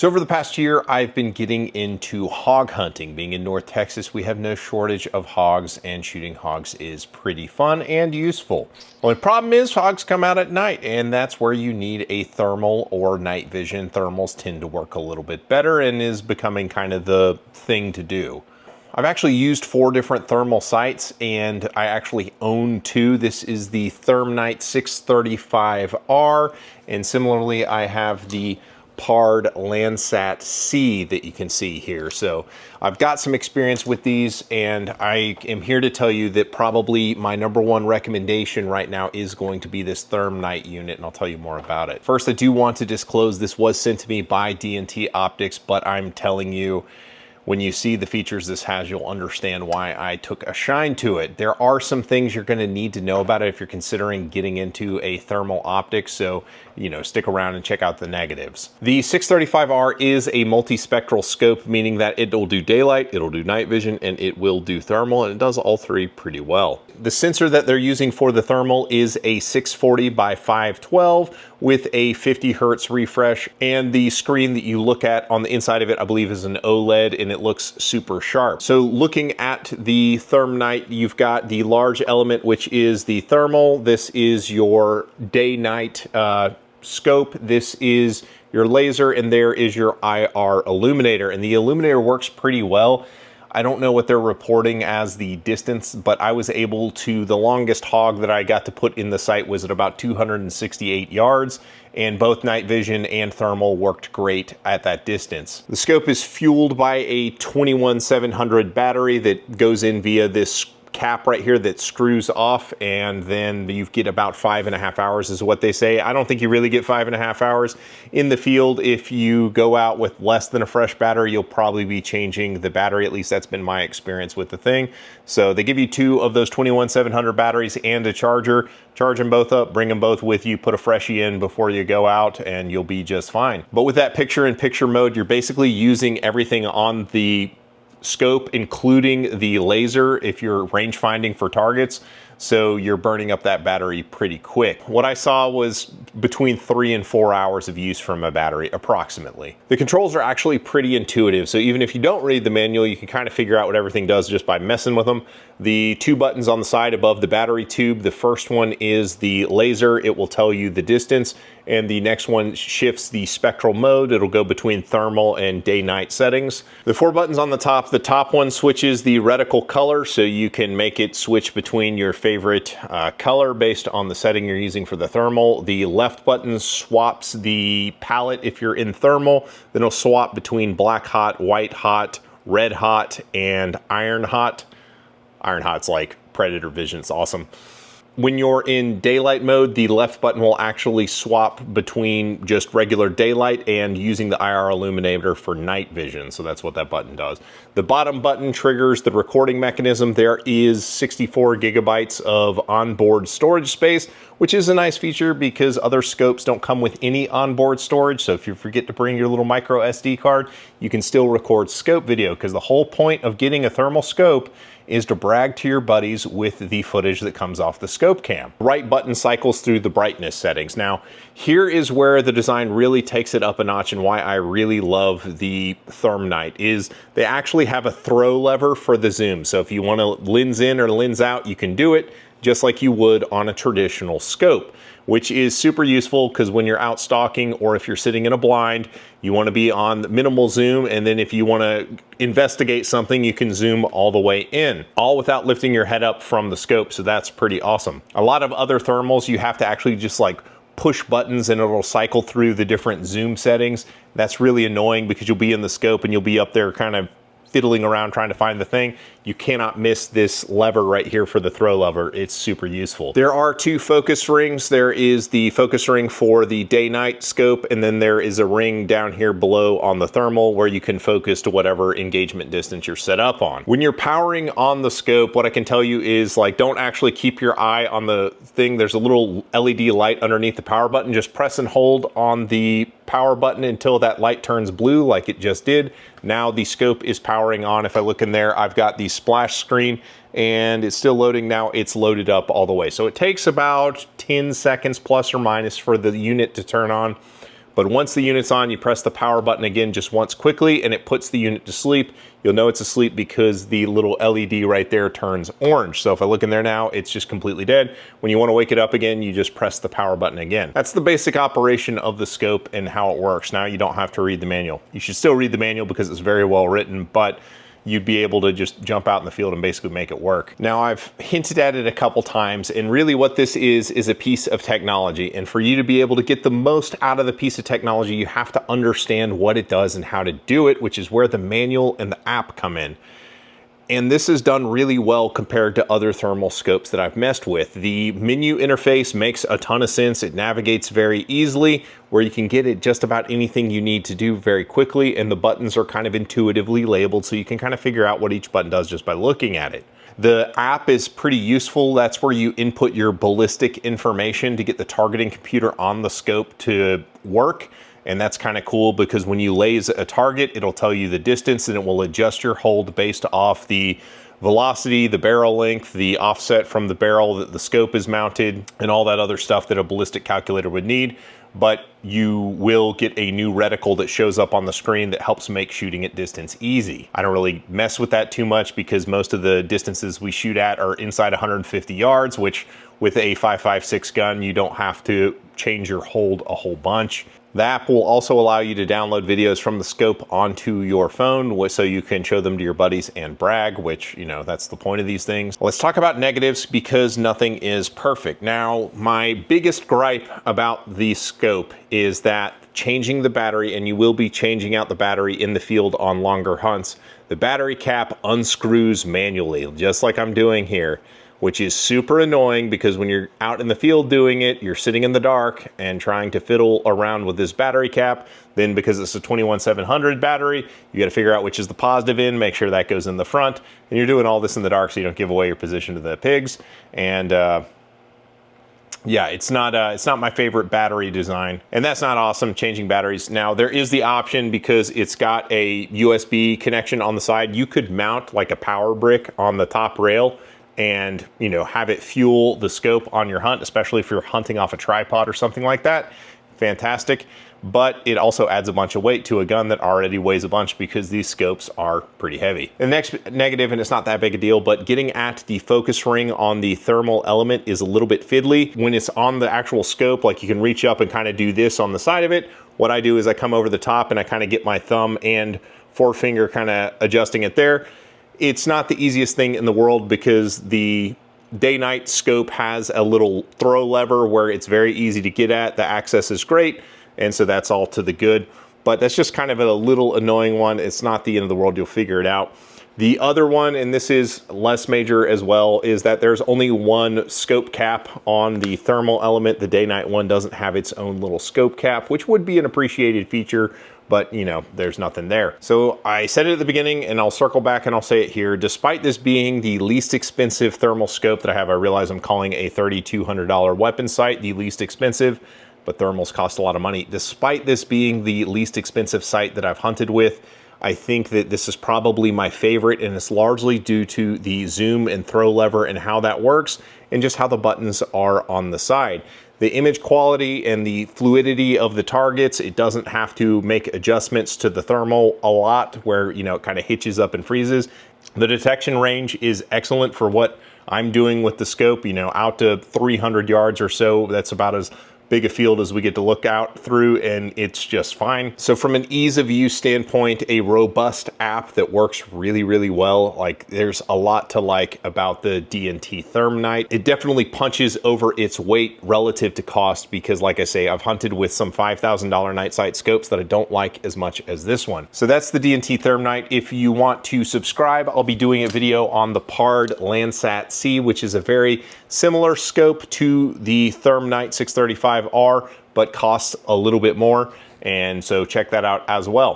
So over the past year, I've been getting into hog hunting. Being in North Texas, we have no shortage of hogs, and shooting hogs is pretty fun and useful. Only problem is hogs come out at night, and that's where you need a thermal or night vision. Thermals tend to work a little bit better and is becoming kind of the thing to do. I've actually used 4 different thermal sights, and I actually own 2. This is the Thermnight 635R, and similarly I have the Pard Landsat C that you can see here. So I've got some experience with these, and I am here to tell you that probably my #1 recommendation right now is going to be this Thermnight unit, and I'll tell you more about it. First, I do want to disclose this was sent to me by DNT Optics, but I'm telling you, when you see the features this has, you'll understand why I took a shine to it. There are some things you're gonna need to know about it if you're considering getting into a thermal optics, so stick around and check out the negatives. The 635R is a multispectral scope, meaning that it'll do daylight, it'll do night vision, and it will do thermal, and it does all 3 pretty well. The sensor that they're using for the thermal is a 640 by 512 with a 50 hertz refresh, and the screen that you look at on the inside of it, I believe, is an OLED, and it looks super sharp. So looking at the Thermnight, you've got the large element, which is the thermal. This is your day-night scope. This is your laser, and there is your IR illuminator, and the illuminator works pretty well. I don't know what they're reporting as the distance, but I was able to, the longest hog that I got to put in the sight was at about 268 yards, and both night vision and thermal worked great at that distance. The scope is fueled by a 21700 battery that goes in via this cap right here that screws off, and then you get about 5.5 hours is what they say. I don't think you really get 5.5 hours in the field. If you go out with less than a fresh battery, you'll probably be changing the battery. At least that's been my experience with the thing. So they give you 2 of those 21700 batteries and a charger. Charge them both up, bring them both with you, put a freshie in before you go out, and you'll be just fine. But with that picture-in-picture mode, you're basically using everything on the scope, including the laser if you're range finding for targets, so you're burning up that battery pretty quick. What I saw was between 3 and 4 hours of use from a battery, approximately. The controls are actually pretty intuitive, so even if you don't read the manual, you can kind of figure out what everything does just by messing with them. The 2 buttons on the side above the battery tube, the first one is the laser. It will tell you the distance, and the next one shifts the spectral mode. It'll go between thermal and day-night settings. The 4 buttons on the top one switches the reticle color, so you can make it switch between your favorite color based on the setting you're using for the thermal. The left button swaps the palette if you're in thermal, then it'll swap between black hot, white hot, red hot, and iron hot. Iron hot's like Predator vision, it's awesome. When you're in daylight mode, the left button will actually swap between just regular daylight and using the IR illuminator for night vision. So that's what that button does. The bottom button triggers the recording mechanism. There is 64 gigabytes of onboard storage space, which is a nice feature because other scopes don't come with any onboard storage. So if you forget to bring your little micro SD card, you can still record scope video, because the whole point of getting a thermal scope is to brag to your buddies with the footage that comes off the scope cam. The right button cycles through the brightness settings. Now, here is where the design really takes it up a notch, and why I really love the Thermnight is they actually have a throw lever for the zoom. So if you want to lens in or lens out, you can do it just like you would on a traditional scope, which is super useful because when you're out stalking or if you're sitting in a blind, you want to be on minimal zoom, and then if you want to investigate something, you can zoom all the way in, all without lifting your head up from the scope, so that's pretty awesome. A lot of other thermals, you have to actually just like push buttons and it'll cycle through the different zoom settings. That's really annoying because you'll be in the scope and you'll be up there kind of fiddling around trying to find the thing. You cannot miss this lever right here for the throw lever. It's super useful. There are 2 focus rings. There is the focus ring for the day-night scope, and then there is a ring down here below on the thermal where you can focus to whatever engagement distance you're set up on. When you're powering on the scope, what I can tell you is, like, don't actually keep your eye on the thing. There's a little LED light underneath the power button. Just press and hold on the power button until that light turns blue like it just did. Now the scope is powering on. If I look in there, I've got the splash screen and it's still loading. Now it's loaded up all the way. So it takes about 10 seconds plus or minus for the unit to turn on. But once the unit's on, you press the power button again just once quickly and it puts the unit to sleep. You'll know it's asleep because the little LED right there turns orange. So if I look in there now, it's just completely dead. When you want to wake it up again, you just press the power button again. That's the basic operation of the scope and how it works. Now you don't have to read the manual. You should still read the manual because it's very well written, but you'd be able to just jump out in the field and basically make it work. Now, I've hinted at it a couple times, and really what this is a piece of technology. And for you to be able to get the most out of the piece of technology, you have to understand what it does and how to do it, which is where the manual and the app come in. And this is done really well compared to other thermal scopes that I've messed with. The menu interface makes a ton of sense. It navigates very easily, where you can get it just about anything you need to do very quickly, and the buttons are kind of intuitively labeled, so you can kind of figure out what each button does just by looking at it. The app is pretty useful. That's where you input your ballistic information to get the targeting computer on the scope to work. And that's kind of cool because when you laze a target, it'll tell you the distance and it will adjust your hold based off the velocity, the barrel length, the offset from the barrel that the scope is mounted, and all that other stuff that a ballistic calculator would need. But you will get a new reticle that shows up on the screen that helps make shooting at distance easy. I don't really mess with that too much because most of the distances we shoot at are inside 150 yards, which with a 5.56 gun, you don't have to change your hold a whole bunch. The app will also allow you to download videos from the scope onto your phone so you can show them to your buddies and brag, which, you know, that's the point of these things. Let's talk about negatives because nothing is perfect. Now, my biggest gripe about the scope is that changing the battery, and you will be changing out the battery in the field on longer hunts, the battery cap unscrews manually, just like I'm doing here, which is super annoying because when you're out in the field doing it, you're sitting in the dark and trying to fiddle around with this battery cap. Then because it's a 21700 battery, you got to figure out which is the positive end, make sure that goes in the front. And you're doing all this in the dark so you don't give away your position to the pigs. And yeah, it's not my favorite battery design, and that's not awesome, changing batteries. Now, there is the option because it's got a USB connection on the side. You could mount like a power brick on the top rail and, you know, have it fuel the scope on your hunt, especially if you're hunting off a tripod or something like that. Fantastic. But it also adds a bunch of weight to a gun that already weighs a bunch because these scopes are pretty heavy. The next negative, and it's not that big a deal, but getting at the focus ring on the thermal element is a little bit fiddly. When it's on the actual scope, like you can reach up and kind of do this on the side of it. What I do is I come over the top and I kind of get my thumb and forefinger kind of adjusting it there. It's not the easiest thing in the world because the day-night scope has a little throw lever where it's very easy to get at. The access is great, and so that's all to the good. But that's just kind of a little annoying one. It's not the end of the world. You'll figure it out. The other one, and this is less major as well, is that there's only one scope cap on the thermal element. The day-night one doesn't have its own little scope cap, which would be an appreciated feature, but you know, there's nothing there. So I said it at the beginning and I'll circle back and I'll say it here. Despite this being the least expensive thermal scope that I have, I realize I'm calling a $3,200 weapon sight the least expensive, but thermals cost a lot of money. Despite this being the least expensive sight that I've hunted with, I think that this is probably my favorite, and it's largely due to the zoom and throw lever and how that works and just how the buttons are on the side. The image quality and the fluidity of the targets, it doesn't have to make adjustments to the thermal a lot where, you know, it kind of hitches up and freezes. The detection range is excellent for what I'm doing with the scope, you know, out to 300 yards or so. That's about as big a field as we get to look out through, and it's just fine. So from an ease of use standpoint, a robust app that works really, really well. Like, there's a lot to like about the DNT Thermnight. It definitely punches over its weight relative to cost because, like I say, I've hunted with some $5,000 night sight scopes that I don't like as much as this one. So that's the DNT Thermnight. If you want to subscribe, I'll be doing a video on the Pard Landsat C, which is a very similar scope to the Thermnight 635R, but costs a little bit more. And so check that out as well.